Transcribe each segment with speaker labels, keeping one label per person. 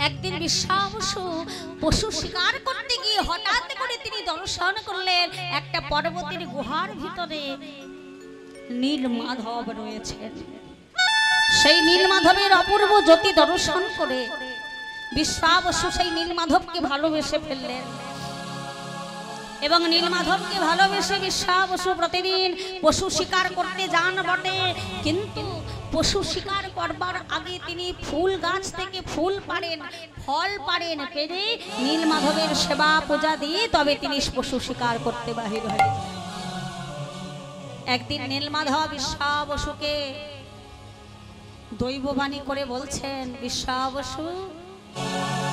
Speaker 1: একদিন বিশ্বাবসু পশু শিকার করতে গিয়ে হঠাৎ করে তিনি দর্শন করলেন একটা পর্বতের গুহার ভিতরে নীলমাধব রয়েছেন। সেই নীলমাধবের অপূর্ব জ্যোতি দর্শন করে বিশ্বাবসু সেই নীলমাধবকে ভালোবেসে ফেললেন এবং নীলমাধবকে ভালোবেসে বিশ্বাবসু প্রতিদিন পশু শিকার করতে যান বটে, কিন্তু পশু শিকার করবার আগে তিনি ফুল গাছ থেকে ফুল পাড়েন, ফল পাড়েন, পেরে নীলমাধবের সেবা পূজা দিয়ে তবে তিনি পশু শিকার করতে বাহির হলেন। একদিন নীলমাধব বিশ্বাবসুকে দৈববাণী করে বলছেন, বিশ্বাবসু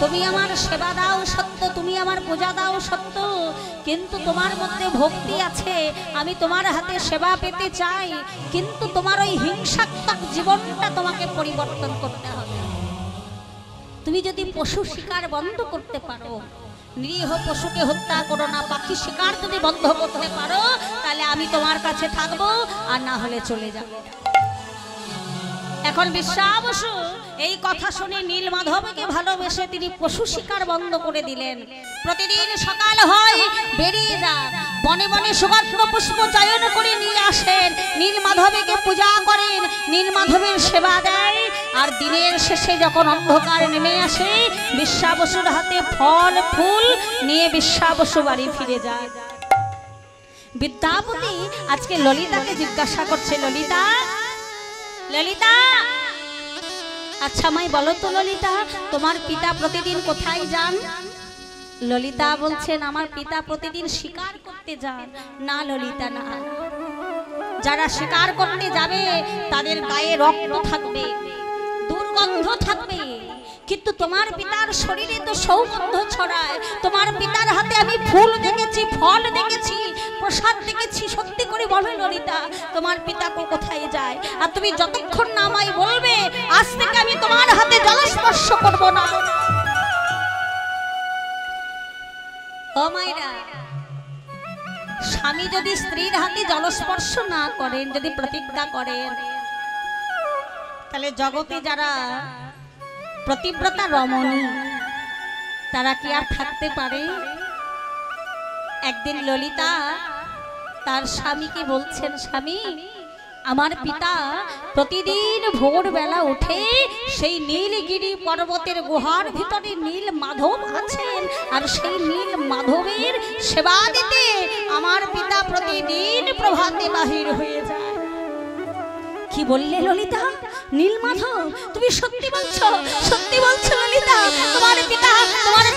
Speaker 1: তুমি আমার সেবা দাও সত্য, তুমি আমার পূজা দাও সত্য, কিন্তু তোমার মধ্যে ভক্তি আছে, আমি তোমার হাতে সেবা পেতে চাই, কিন্তু তোমার ওই হিংসাত্মক জীবনটা তোমাকে পরিবর্তন করতে হবে। তুমি যদি পশু শিকার বন্ধ করতে পারো, নিরীহ পশুকে হত্যা করো না, পাখি শিকার যদি বন্ধ করতে পারো, তাহলে আমি তোমার কাছে থাকবো, আর না হলে চলে যাবো। এখন বিশ্বাবসু এই কথা শুনে নীলমাধবকে ভালোবেসে তিনি পশু শিকার বন্ধ করে দিলেন। প্রতিদিন সকাল হয় বেরিয়ে যান, বনে বনে সুগন্ধ পুষ্প চয়ন করে নিয়ে আসেন, নীলমাধবকে পূজা করেন, নীলমাধবের সেবা দেয়, আর দিনের শেষে যখন অন্ধকার নেমে আসে বিশ্বাবসুর হাতে ফল ফুল নিয়ে বিশ্বাবসু বাড়ি ফিরে যায়। বিদ্যাপতি আজকে ললিতাকে জিজ্ঞাসা করছে, ললিতা ললিতা, আচ্ছা মাই বলো তো ললিতা, তোমার পিতা প্রতিদিন কোথায় যান? ললিতা বলছেন, আমার পিতা প্রতিদিন শিকার করতে যান। না ললিতা না, যারা শিকার করতে যাবে তাদের গায়ে রক্ত থাকবে, দুর্গন্ধ থাকবে, কিন্তু তোমার পিতার শরীরে তো সৌগন্ধ ছড়ায়। তোমার পিতার হাতে আমি ফুল দেখেছি, ফল দেখেছি, প্রসাদ দেখেছি। সত্যি করে বলো ললিতা, তোমার পিতা কোথায় যায়? আর তুমি যতক্ষণ না আমায় বলবে আজ থেকে আমি তোমার হাতে জলস্পর্শ করব না। ও মায়েরা, স্বামী যদি স্ত্রীর হাতে জলস্পর্শ না করেন, যদি প্রতিজ্ঞা করেন, তাহলে জগতে যারা প্রতিব্রতা রমণী তারা কি আর থাকতে পারে? একদিন ললিতা তার স্বামীকে বলছেন, স্বামী আমার পিতা প্রতিদিন ভোরবেলা উঠে সেই নীলগিরি পর্বতের গুহার ভিতরে নীল মাধব আছেন, আর সেই নীল মাধবের সেবা দিতে আমার পিতা প্রতিদিন প্রভাতে বাহির হয়ে যায়। কি বললে ললিতা? নীলমাধব? তুমি সত্যি বলছো? সত্যি বলছো ললিতা? তোমার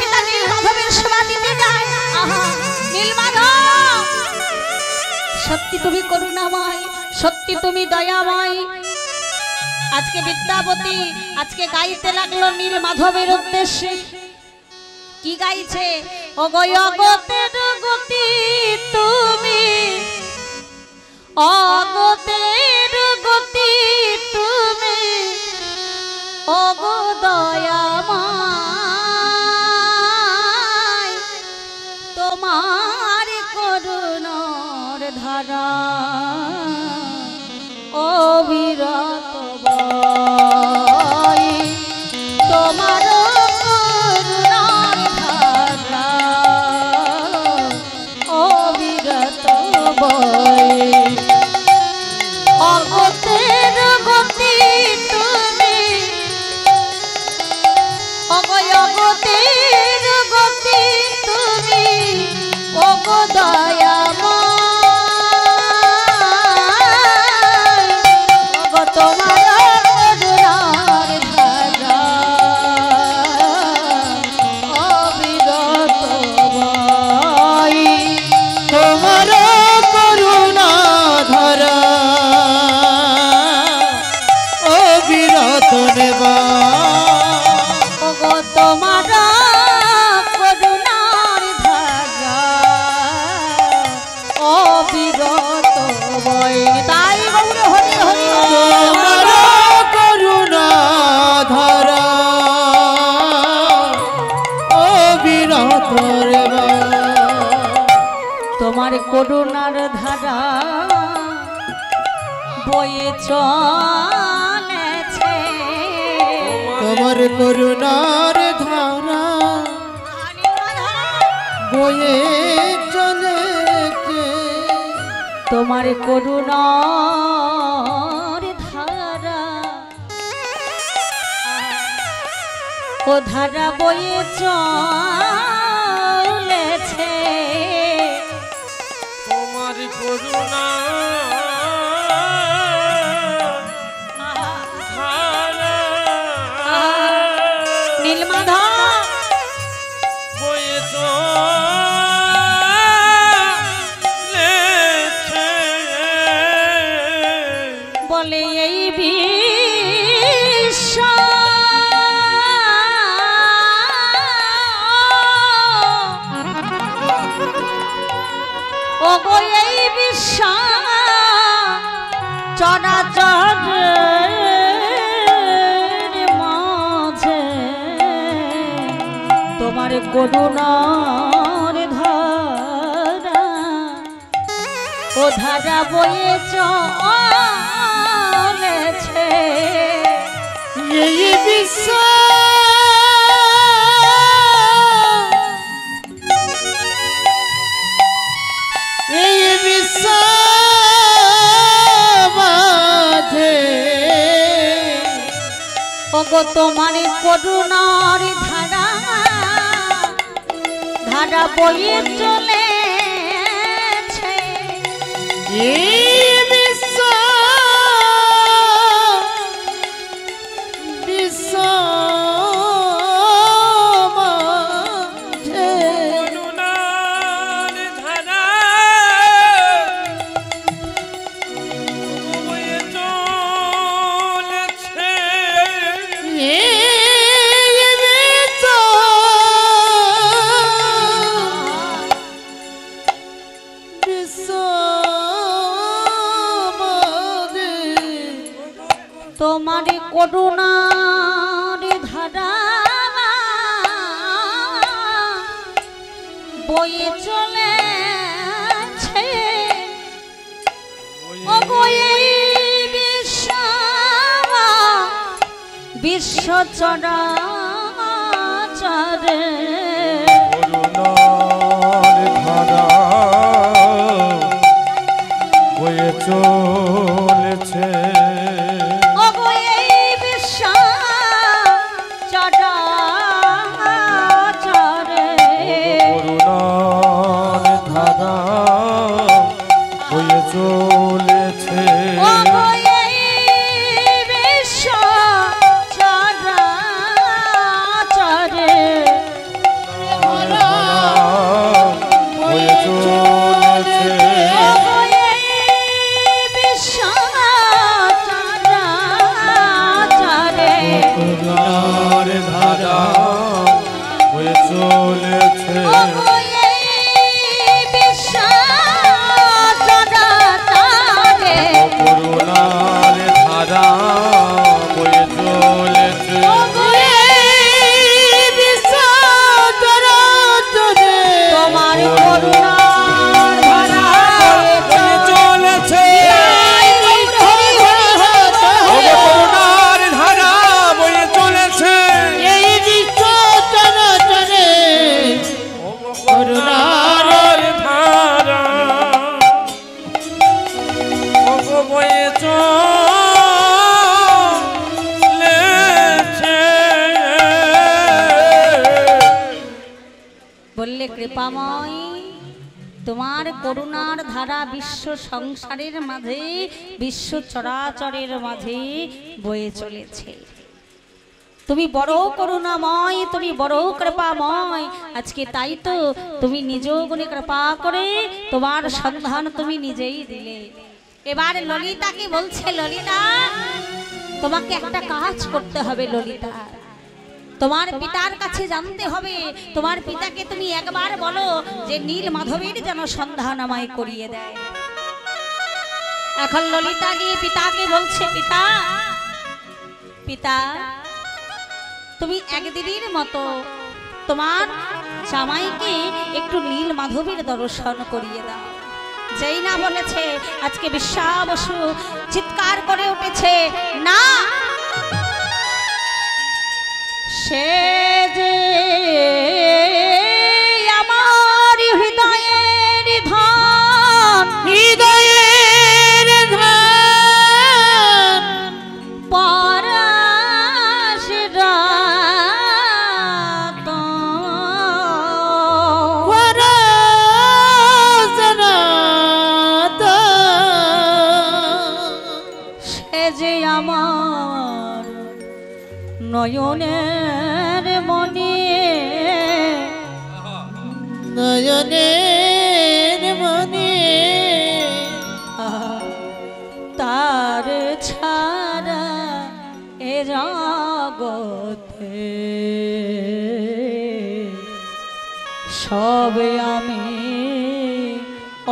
Speaker 1: পিতা নীলমাধবের সেবা দিতে যায়? আহা নীলমাধব, সত্যি তুমি করুণাময়, সত্যি তুমি দয়াময়। আজকে বিদ্যাপতি আজকে গাইতে লাগলো নীলমাধবের উদ্দেশ্যে। কি গাইছে? ওগো অগতের গতি তুমি, অগতের গতি তুমি, ওগো দয়াময়, তোমার করুণার ধারা অবিরত বয়, তোমার করুণার ধারা অবিরত বয়, অগতের গতি তুমি, অগতের গতি তুমি, ওগো দয়াময়, ওগো তোমার করুণার ধারা অবিরত বয়,
Speaker 2: তোমার করুণা ধারা অবিরত নেবা,
Speaker 1: ওগো তোমার করুণার ধারা অবিরত বয়। তাই গৌর হরি হরি,
Speaker 2: তোমার করুণা ধারা অবিরত নেবা,
Speaker 1: তোমার করুণার ধারা বয়ে চলেছে,
Speaker 2: তোমার করুণার ধারা বয়ে চলেছে
Speaker 1: তোমার করুণার ধারা ও ধারা বয়ে চলেছে
Speaker 3: তোমার করুণা
Speaker 1: নীলমাধব
Speaker 3: বয়ে চলেছে
Speaker 1: বলে এই বিশ্ব ও গো এই বিশ্ব চরাচরের মাঝে তোমার করুণার ধারা ও ধারা বয়ে চলেছে
Speaker 2: এই বিশ্ব এই বিশ্ব মাঝে
Speaker 1: ওগো তোমার করুণার ধারা ধারা বয়ে চলেছে
Speaker 2: এই বিশ্ব বিশ্ব মাঝে
Speaker 3: করুণার ধারা বয়ে চলেছে
Speaker 2: এই বিশ্ব বিশ্ব মাঝে
Speaker 1: তোমার করুণার ধারা বয়ে চলেছে ওগো এই বিশ্ব বিশ্ব চরাচরে
Speaker 3: করুণার ধারা বয়ে চলেছে
Speaker 1: ওগো এই বিশ্ব চরাচরে
Speaker 3: করুণার ধারা বয়ে চলেছে
Speaker 1: ওগো এই বিশ্ব চরাচরে
Speaker 3: বয়ে চলেছে
Speaker 1: ওগো এই বিশ্ব চরাচরে
Speaker 3: করুণার ধারা বয়ে চলেছে
Speaker 1: ওগো এই বিশ্ব চরাচরে
Speaker 3: করুণার ধারা বয়ে চলেছে
Speaker 1: ওগো এই বিশ্ব চরাচরে তোমার করুণার ধারা
Speaker 3: বয়ে চলেছে করুণার ধারা বয়ে চলেছে
Speaker 2: এই বিশ্ব চরাচরে করুণার
Speaker 3: ধারা বয়ে চলেছে
Speaker 1: বললে কৃপাময় তোমার করুণার ধারা বিশ্ব সংসারের মাঝে বিশ্ব চরাচরের মাঝে বয়ে চলেছে তুমি বড় করুণাময় তুমি বড় কৃপাময় আজকে তাই তো তুমি নিজ গুণে কৃপা করে তোমার সন্ধান তুমি নিজেই দিলে এবার ললিতাকে বলছে ললিতা তোমাকে একটা কাজ করতে হবে ললিতা তোমার পিতার কাছে জানতে হবে তোমার পিতাকে তুমি একবার বলো যে নীল মাধবের যেন সন্ধান আমায় করিয়ে দেয় এখন ললিতা গিয়ে পিতাকে বলছে পিতা পিতা তুমি একদিনের মতো তোমার জামাইকে একটু নীল মাধবের দর্শন করিয়ে দাও যেই না বলেছে আজকে বিশ্বা বসু চিৎকার করে উঠেছে না সে যে আমার নয়নের মনে
Speaker 2: নয়নের মনে
Speaker 1: তার ছাড়া এ জগতে সবে আমি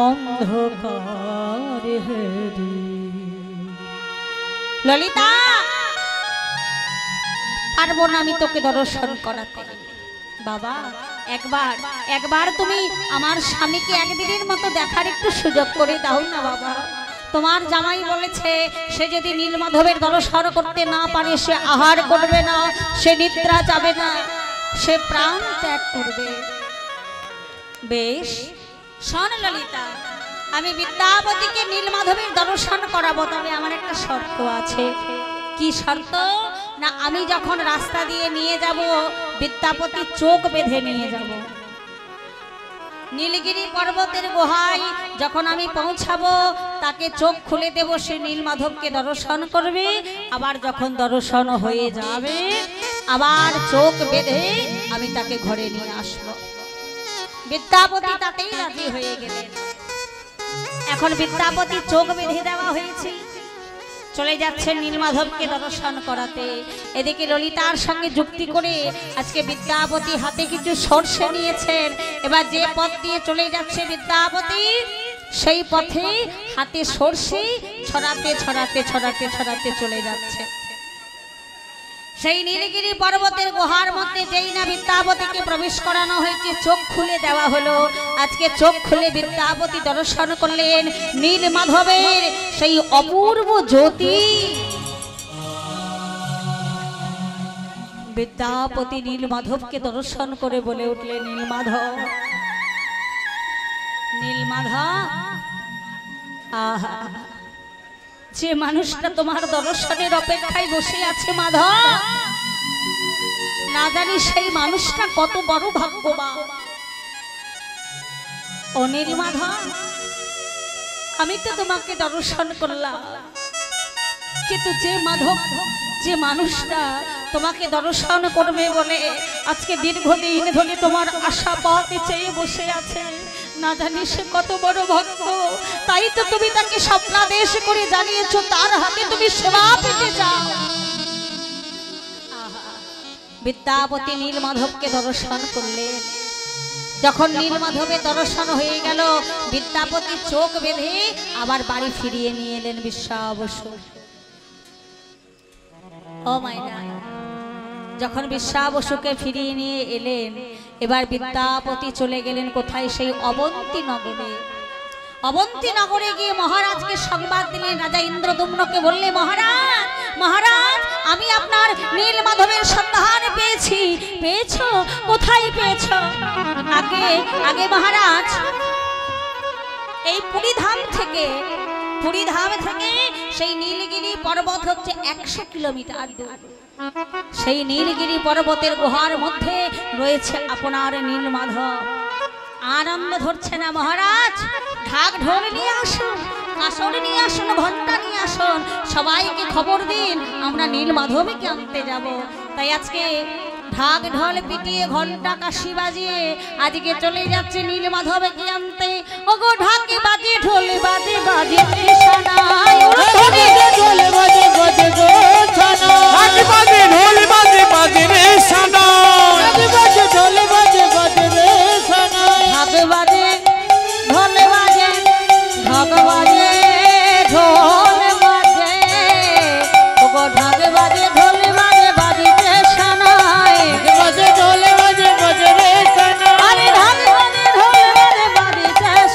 Speaker 1: অন্ধকার হেরি। ললিতা, পারবো না আমি তোকে দর্শন করাতে। বাবা, একবার একবার তুমি আমার স্বামীকে একদিনের মতো দেখার একটু সুযোগ করে দাও না বাবা। তোমার জামাই বলেছে সে যদি নীলমাধবের দর্শন করতে না পারে সে আহার করবে না, সে নিদ্রা যাবে না, সে প্রাণ ত্যাগ করবে। বেশ, শোন ললিতা, আমি বিদ্যাপতিকে নীলমাধবের দর্শন করাবো, তবে আমার একটা শর্ত আছে। কি শর্ত? না, আমি যখন রাস্তা দিয়ে নিয়ে যাব বিদ্যাপতি চোখ বেঁধে নিয়ে যাব। নীলগিরি পর্বতের গুহায় যখন আমি পৌঁছাবো তাকে চোখ খুলে দেব, সে নীলমাধবকে দর্শন করবে। আবার যখন দর্শন হয়ে যাবে আবার চোখ বেঁধে আমি তাকে ঘরে নিয়ে আসবো। বিদ্যাপতি তাতেই রাজি হয়ে গেলেন। এখন বিদ্যাপতি চোখ বেঁধে দেওয়া হয়েছে, চলে যাচ্ছেন নীলমাধবকে দর্শন করাতে। এদিকে ললিতার সঙ্গে যুক্তি করে আজকে বিদ্যাপতি হাতে কিছু সর্ষে নিয়েছেন। এবার যে পথ দিয়ে চলে যাচ্ছে বিদ্যাপতি সেই পথে হাতে সর্ষে ছড়াতে ছড়াতে ছড়াতে ছড়াতে চলে যাচ্ছে। সেই নীলগিরি পর্বতের গুহার মধ্যে যেই না বিদ্যাপতিকে প্রবেশ করানো হয়েছে চোখ খুলে দেওয়া হলো। আজকে চোখ খুলে বিদ্যাপতি দর্শন করলেন নীলমাধবের সেই অপূর্ব জ্যোতি। বিদ্যাপতি নীলমাধবকে দর্শন করে বলে উঠলেন, নীলমাধব, নীলমাধব, আহা, যে মানুষটা তোমার দর্শনের অপেক্ষায় বসে আছে মাধব, না জানি সেই মানুষটা কত বড় ভাগ্যবান। ও নীলমাধব, আমি তো তোমাকে দর্শন করলাম, কিন্তু যে মানুষটা তোমাকে দর্শন করবে বলে আজকে দীর্ঘদিন ধরে তোমার আশা পাতে চেয়ে বসে আছে, না জানি সে কত বড় ভক্ত। তাই তো তুমি তাকে স্বপ্নাদেশ করে জানিয়েছো তার হাতে তুমি সেবা পেতে যাও। বিদ্যাপতি নীলমাধবকে দর্শন করলেন। যখন নীলমাধবের দর্শন হয়ে গেল বিদ্যাপতি চোখ বেঁধে আবার বাড়ি ফিরিয়ে নিয়ে এলেন বিশ্বাবসু। ও মাইনা, যখন বিশ্বাবসুকে ফিরিয়ে নিয়ে এলেন এবার বিদ্যাপতি চলে গেলেন কোথায়? সেই অবন্তী নগরে। অবন্তী নগরে গিয়ে মহারাজকে সংবাদ দিলেন। রাজা ইন্দ্রদুম্নকে বললে, মহারাজ, মহারাজ, আমি আপনার নীলমাধবের সন্ধান পেয়েছি। পেয়েছো? কোথায় পেয়েছো? আগে মহারাজ এই পুরীধাম থেকে সেই নীলগিরি পর্বত হচ্ছে 100 কিলোমিটার দূর। সেই নীলগিরি পর্বতের গুহার মধ্যে রয়েছে আপনার নীলমাধব। আনন্দ ধরছে না মহারাজ? ঢাক ঢোল নিয়ে আসুন, কাসর নিয়ে আসুন, ঘন্টা নিয়ে আসুন, সবাইকে খবর দিন আমরা নীলমাধবকে আনতে যাব। তাই আজকে ঢাক ঢোল পিটিয়ে ঘন্টা কাশি বাজিয়ে আজকে চলে যাচ্ছে নীলমাধবকে আনতে। ওগো ঢাকে বাজে ঢোল বাজে বাজে সানাই,
Speaker 2: ঢোল বাজে বাজে গো ছানা,
Speaker 3: ঢাক বাজে ঢোল বাজে বাজে রে সানা,
Speaker 2: ঢাক বাজে ঢোল বাজে বাজে রে ছানা,
Speaker 1: ঢাক বাজে ঢোল বাজে, ঢাক বাজে ঢোল বাজে, ওগো ঢাক বাজে ঢোল বাজে বাজে সানাই,
Speaker 2: ঢাক বাজে ঢোল বাজে বাজে রে ছানা,
Speaker 1: আরে ঢাক বাজে ঢোল বাজে বাজে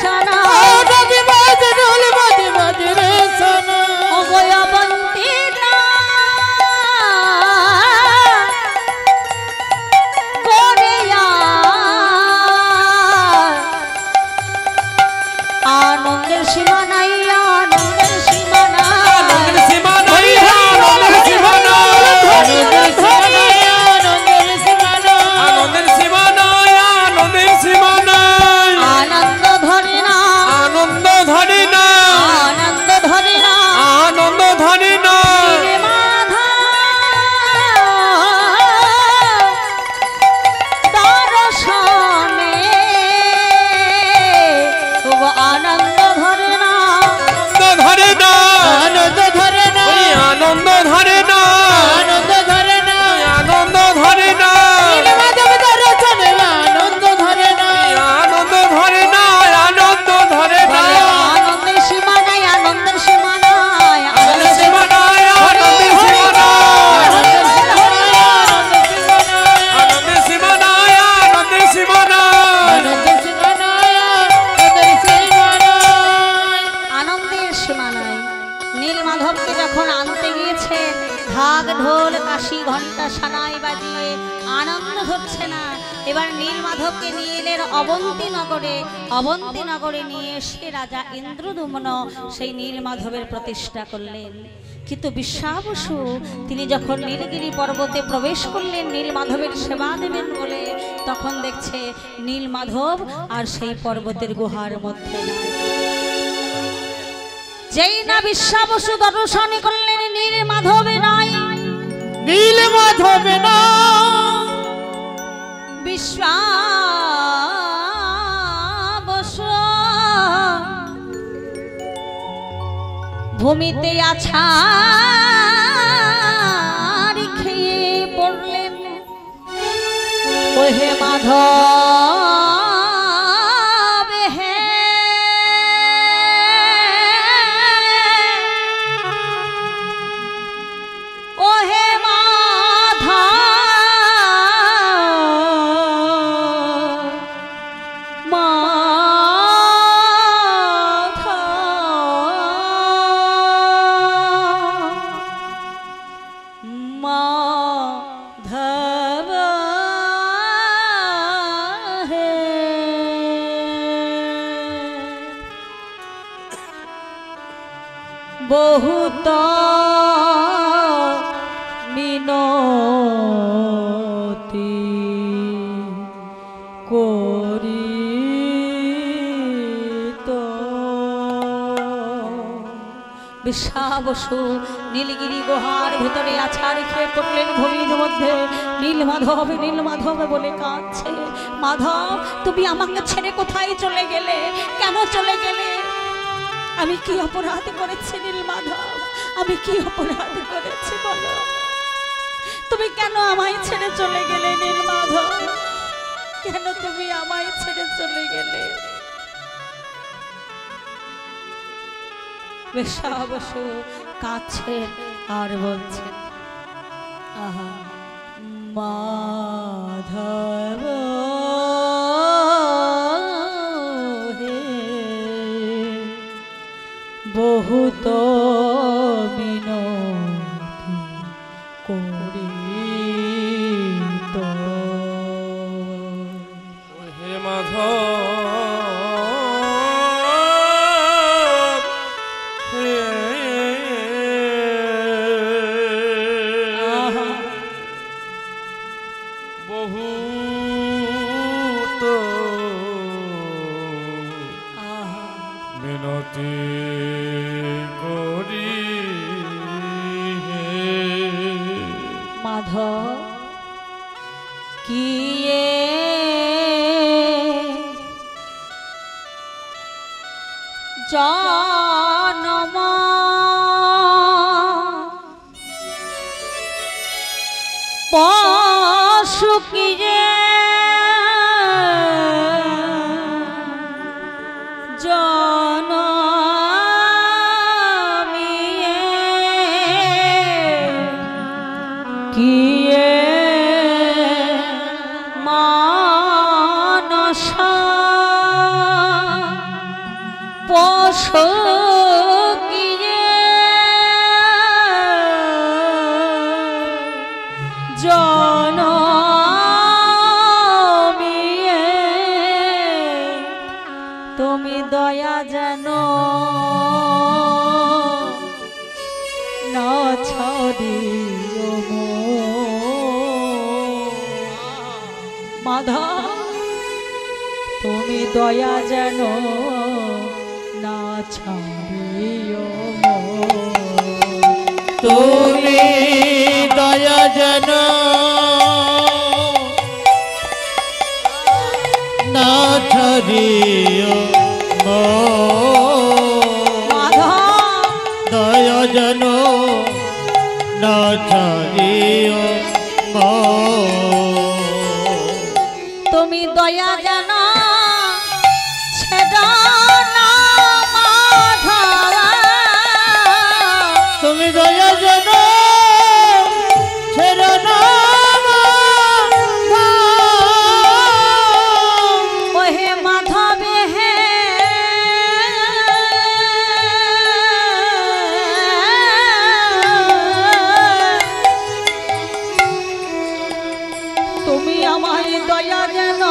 Speaker 1: সানাই,
Speaker 2: ঢাক বাজে ঢোল বাজে বাজে রে ছানা,
Speaker 1: ওগো অবন্তী আনন্দ ধরছে না। এবার নীলমাধবকে নিয়ে এলেন অবন্তী নগরে নিয়ে এসে রাজা ইন্দ্রদুম্ন সেই নীলমাধবের প্রতিষ্ঠা করলেন। কিন্তু বিশ্বাবসু তিনি যখন নীলগিরি পর্বতে প্রবেশ করলেন নীলমাধবের সেবা দেবেন বলে, তখন দেখছে নীলমাধব আর সেই পর্বতের গুহার মধ্যে নাই। যেই না বিশ্বাবসু দর্শন করলেন নীলমাধবে নাই,
Speaker 2: নীলমাধবে না
Speaker 1: বিশ্বাবসু ভূমিতে আছাড় খেয়ে পড়লেন। ওহে মাধব হে, ওহে মাধব, বহুত মিনতি করি তো। বিশ্বাবসু নীলগিরি গুহার ভেতরে আছাড় খেয়ে পড়লেন ভূমির মধ্যে। নীলমাধব নীলমাধব বলে কাঁদছে। মাধব, তুমি আমাকে ছেড়ে কোথায় চলে গেলে? কেন চলে গেলে? আমি কি অপরাধ করেছি নীলমাধব? আমি কি অপরাধ করেছি বলো? তুমি কেন আমায় ছেড়ে চলে গেলে নীলমাধব? কেন তুমি আমায় ছেড়ে চলে গেলে? বিশ্বাবসু কাঁদছেন আর বলছেন, আহা মাধব বহুত মিনতি করি তো।
Speaker 3: হে মাধব হে, বহুত মিনতি করি হে।
Speaker 1: মাধব কি জনম পশু কি রে জনমিয়ে কিয়ে মানস পশু কিয়ে জনমিয়ে তুমি দয়া যেন না ছাড়িও মাধব, তুমি দয়া যেন না ছাড়িও।
Speaker 2: তুমি দয়া যেন না ছাড়িও
Speaker 1: মাধব,
Speaker 2: দয়া যেন না ছাড়িও
Speaker 1: তুমি দয়া যেন ছেড়ো না মাধব,
Speaker 2: তুমি দয়া যেন ছেড়ো না
Speaker 1: ওহে মাধব হে, তুমি আমায় দয়া যেন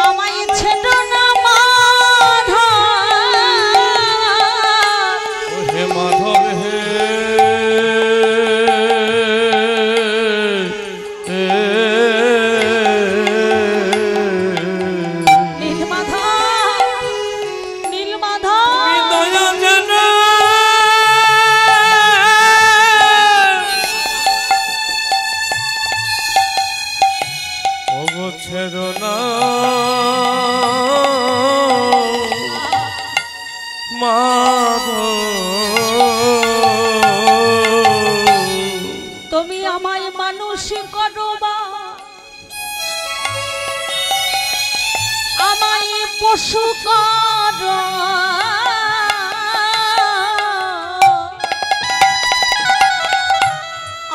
Speaker 1: আমায় ছেড়ো না মাধব।
Speaker 3: ও হে মাধব হে
Speaker 1: তুমি আমায় মানুষ করো বা আমায় পশু করো,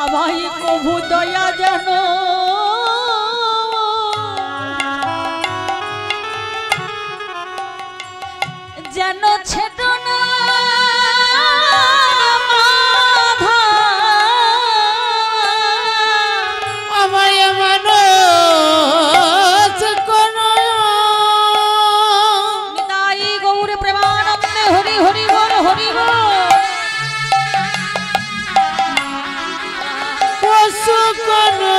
Speaker 1: আমায় কভু দয়া জানো যেন ছেড়ো না
Speaker 2: আমায় মানুষ করো।
Speaker 1: নিতাই গৌর প্রেমানন্দে হরি হরি বল হরি বল।
Speaker 2: পশু করো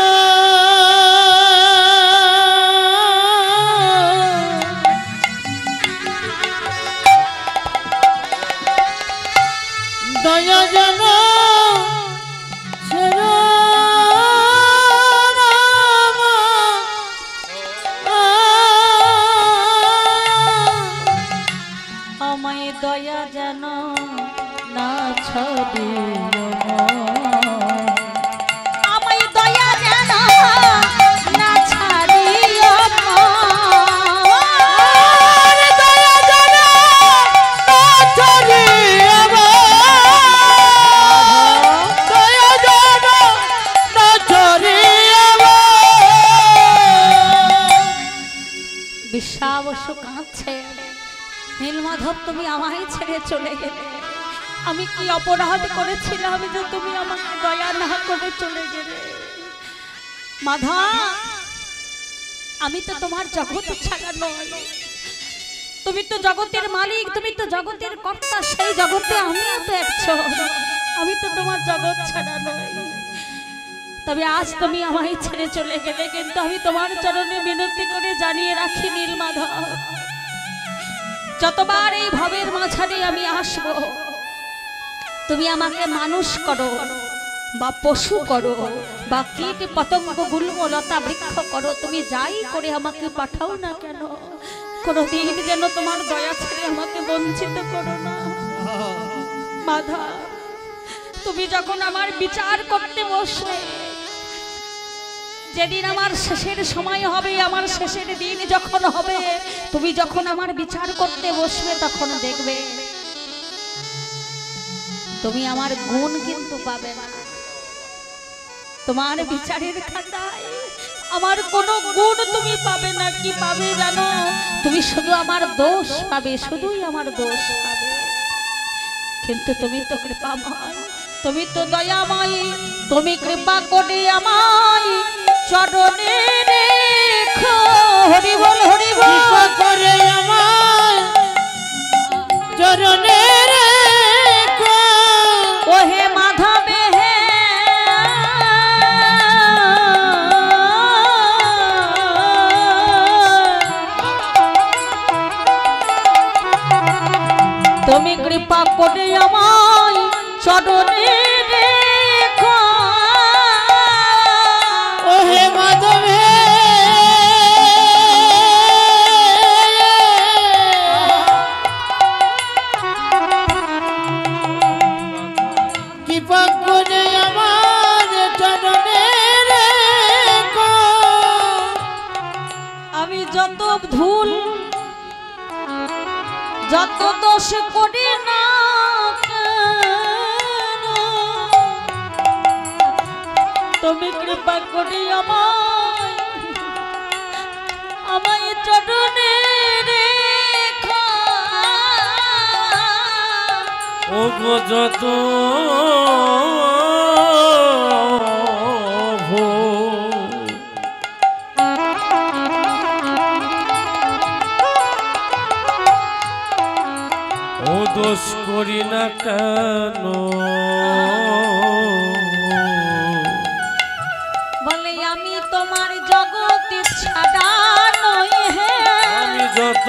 Speaker 2: দয়া যেন ছেড়ো না মা।
Speaker 1: আমায় দয়া যেন না ছড়িও আমায় দয়া যেন না ছাড়িও
Speaker 2: দয়া যেন না ছড়িও মা। দয়া যেন না ছড়িও মা।
Speaker 1: বিশ্বাবশ্য কাঁদছে নীলমাধব তুমি আমায় ছেড়ে চলে গেলে আমি কি অপরাধ করেছিলাম যে তুমি আমাকে দয়া না করে চলে গেলে মাধব আমি তো তোমার জগৎ ছাড়া নয় তুমি তো জগতের মালিক তুমি তো জগতের কর্তা সেই জগতে আমিও তো একজন আমি তো তোমার জগৎ ছাড়া নয় তবে আজ তুমি আমায় ছেড়ে চলে গেলে কিন্তু আমি তোমার চরণে বিনতি করে জানিয়ে রাখি নীলমাধব যতবার এই ভবের মাঝারে আমি আসব তুমি আমাকে মানুষ করো বা পশু করো বা কীট পতঙ্গ গুল্ম লতা বৃক্ষ করো তুমি যাই করে আমাকে পাঠাও না কেন কোনোদিন যেন তোমার দয়া ছেড়ে আমাকে বঞ্চিত করো না মাধব তুমি যখন আমার বিচার করতে বসবে যেদিন আমার শেষের সময় হবে আমার শেষের দিন যখন হবে তুমি যখন আমার বিচার করতে বসবে তখন দেখবে তুমি আমার গুণ কিন্তু পাবে না তোমার বিচারের খাতায় আমার কোনো গুণ তুমি পাবে না কি পাবে জানো তুমি শুধু আমার দোষ পাবে শুধুই আমার দোষ পাবে কিন্তু তুমি তো কৃপাময় তুমি তো দয়াময় তুমি কৃপা করে আমায় চরণে রেখো হরি বল
Speaker 2: কৃপা করে আমায় চরণে রেখো।
Speaker 1: ও হে মাধবে হে তুমি কৃপা করে আমায় চরণে রেখো।
Speaker 2: ও হে মাধব হে কৃপা করে আমার চরণে রেখো।
Speaker 1: আমি যত ভুল যত দোষ করি না কেন, তুমি কৃপা করি আমায় চরণে রেখো।
Speaker 3: ও গো যত করি না কেন
Speaker 1: বলে আমি তোমার জগতে ছাড়া নই হে
Speaker 3: আমি যত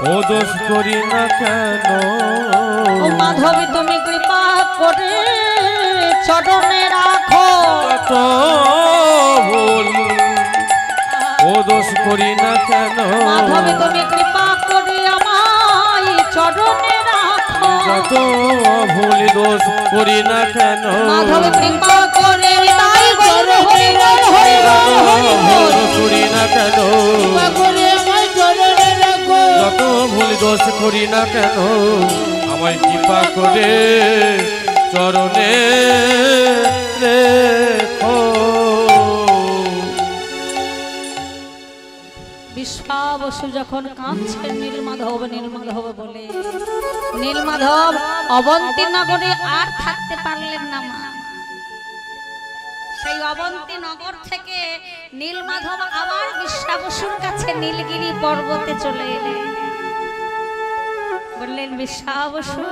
Speaker 3: ও দোষ করি না কেন
Speaker 1: ও মাধব তুমি কৃপা করে চরণে রাখো
Speaker 3: যত ভুল ও দোষ করি না কেন
Speaker 1: মাধব তুমি কৃপা করে আমায় চরণে রাখো
Speaker 3: যত ভুল দোষ করি না কেন
Speaker 1: মাধব কৃপা করে তাই গৌর হরি বল হরি বল হরি বল
Speaker 3: করি না কেন যত ভুল দোষ করি না কেন আমায় কৃপা করে চরণে রেখো
Speaker 1: বিশ্বাবসু যখন কাঁদছেন নীলমাধব নীলমাধব বলে নীলমাধব অবন্তী নগরে আর থাকতে পারলেন না মা সেই অবন্তী নগর থেকে নীলমাধব আবার বিশ্বাবসুর কাছে নীলগিরি পর্বতে চলে এলেন বললেন বিশ্বাবসু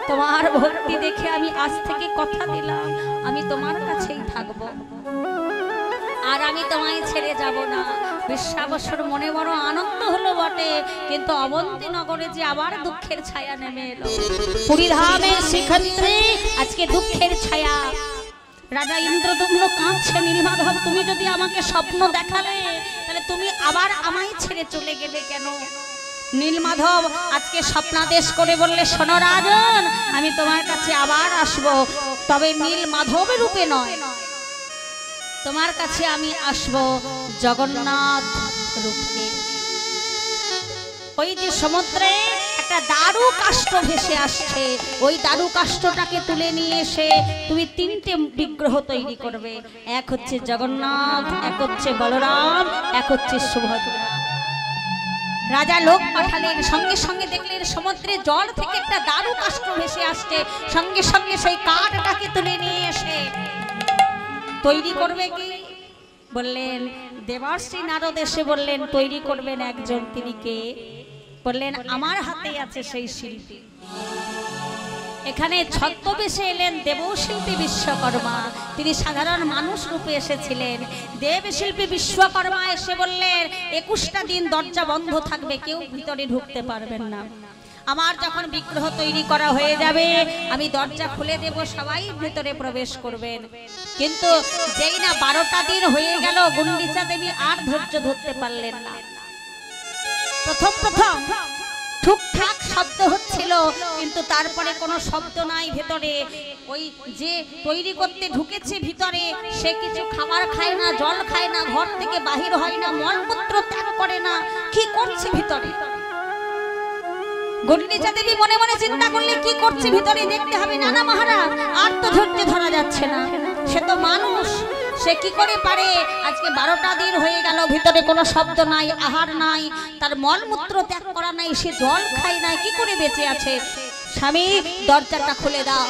Speaker 1: তোমার ভক্তি দেখে আমি আজ থেকে কথা দিলাম আমি তোমার কাছেই থাকব আর আমি তোমায় ছেড়ে যাব না বিশ্বাবসুর মনে বড় আনন্দ হলো বটে কিন্তু অবন্তী নগরে যে আবার দুঃখের ছায়া নেমে এলো পুরীধামের শ্রীক্ষেত্রে আজকে দুঃখের ছায়া রাজা ইন্দ্রদম্ন কাঁদছে নীলমাধব তুমি যদি আমাকে স্বপ্ন দেখালে তাহলে তুমি আবার আমায় ছেড়ে চলে গেলে কেন নীলমাধব আজকে স্বপ্নাদেশ করে বললে শোনো রাজন আমি তোমার কাছে আবার আসব তবে নীলমাধবের রূপে নয় তোমার কাছে আমি আসব জগন্নাথ রূপে ওই যে সমুদ্রে একটা দারু কাষ্ঠ ভেসে আসছে ওই দারু কাষ্ঠটাকে তুলে নিয়ে এসে তুমি তিনটে বিগ্রহ তৈরি করবে এক হচ্ছে জগন্নাথ এক হচ্ছে বলরাম এক হচ্ছে সুভদ্রা রাজা লোক পাঠালেন সঙ্গে সঙ্গে দেখলেন সমুদ্রে জল থেকে একটা দারু কাষ্ঠ ভেসে আসছে সঙ্গে সঙ্গে সেই কাঠটাকে তুলে নিয়ে এসে তৈরি করবে কি বললেন দেবর্ষি নারদ এসে বললেন তৈরি করবেন একজন তিনি কে বললেন আমার হাতে আছে সেই শিল্পী এখানে ছদ্মবেশে এলেন দেবশিল্পী বিশ্বকর্মা তিনি সাধারণ মানুষ রূপে এসেছিলেন দেবশিল্পী বিশ্বকর্মা এসে বললেন 21টা দিন দরজা বন্ধ থাকবে কেউ ভিতরে ঢুকতে পারবেন না আমার যখন বিগ্রহ তৈরি করা হয়ে যাবে আমি দরজা খুলে দেব সবাই ভিতরে প্রবেশ করবেন কিন্তু যেই না 12টা দিন হয়ে গেল গুন্ডিচা দেবী আর ধৈর্য ধরতে পারলেন না প্রথম ঠুকঠাক শব্দ হচ্ছিল কিন্তু তারপরে কোনো শব্দ নাই ভেতরে ওই যে তৈরি করতে ঢুকেছে ভিতরে সে কিছু খাবার খায় না জল খায় না ঘর থেকে বাহির হয় না মলমূত্র ত্যাগ করে না কি করছে ভিতরে গুন্ডিচা দেবী মনে মনে চিন্তা করলে কি করছে ভিতরে দেখতে হবে না না মহারাজ আর তো ধৈর্য ধরা যাচ্ছে না সে তো মানুষ সে কি করে পারে আজকে 12টা দিন হয়ে গেল ভিতরে কোনো শব্দ নাই আহার নাই তার মলমূত্র ত্যাগ করা নাই সে জল খায় নাই কি করে বেঁচে আছে স্বামী দরজাটা খুলে দাও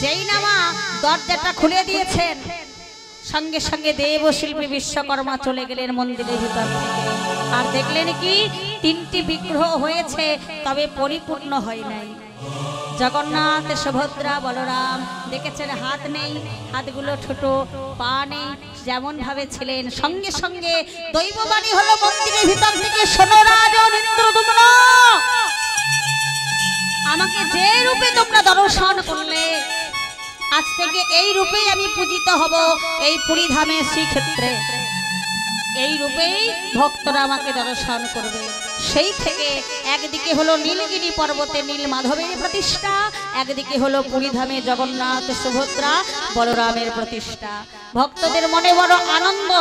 Speaker 1: যেই না মা দরজাটা খুলে দিয়েছেন সঙ্গে সঙ্গে দেবশিল্পী বিশ্বকর্মা চলে গেলেন মন্দিরের ভিতর থেকে আর দেখলেন কি 3টি বিগ্রহ হয়েছে তবে পরিপূর্ণ হয় নাই জগন্নাথ সুভদ্রা বলরাম দেখেছেন হাত নেই হাতগুলো ছোট পা নেই যেমন ভাবে ছিলেন সঙ্গে সঙ্গে দৈববাণী হলো মন্দিরের ভিতর থেকে শোনো রাজন ইন্দ্রদম্ন আমাকে যে রূপে তোমরা দর্শন করলে আজ থেকে এই রূপেই আমি পূজিত হব এই পুরীধামের শ্রীক্ষেত্রে এই রূপেই ভক্তরা আমাকে দর্শন করবে সেই থেকে একদিকে হলো নীলগিরি পর্বতে নীলমাধবের প্রতিষ্ঠা একদিকে হলো পুরীধামে জগন্নাথ সুভদ্রা বলরামের প্রতিষ্ঠা ভক্তদের মনে বড় আনন্দ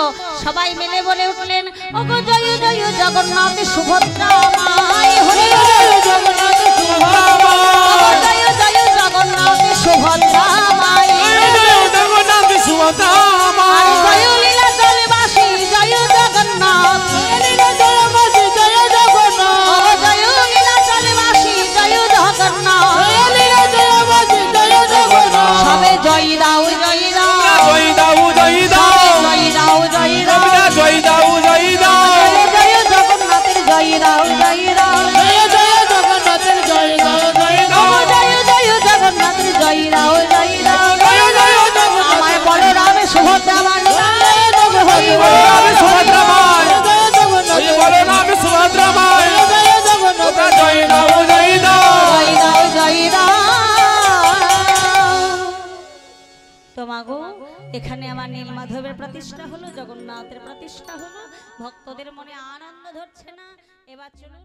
Speaker 1: সবাই মিলে বলে উঠলেন ওগো জয় জয় জগন্নাথ সুভদ্রা মাই হরি জয় জগন্নাথ সুভদ্রা মাই জয় জয় জগন্নাথ সুভদ্রা মাই
Speaker 3: জগন্নাথ সুভদ্রা মাই
Speaker 1: জয় লীলা জলবাসী জয় জগন্নাথ
Speaker 2: লীলা জলবাসী জয় জগন্নাথ
Speaker 1: জয় লীলা জলবাসী জয় জগন্নাথ
Speaker 2: লীলা জলবাসী জয় জগন্নাথ
Speaker 1: সবে জয় দাও জয় দাও
Speaker 3: জয় দাও জয় দাও
Speaker 1: জয় দাও জয় দাও
Speaker 3: জয় দাও জয় দাও
Speaker 1: জয় জগন্নাথের জয় দাও জয় দাও মাগো এখানে আমার নীলমাধবের প্রতিষ্ঠা হলো, জগন্নাথের প্রতিষ্ঠা হলো, ভক্তদের মনে আনন্দ ধরছে না, এবার চলুন।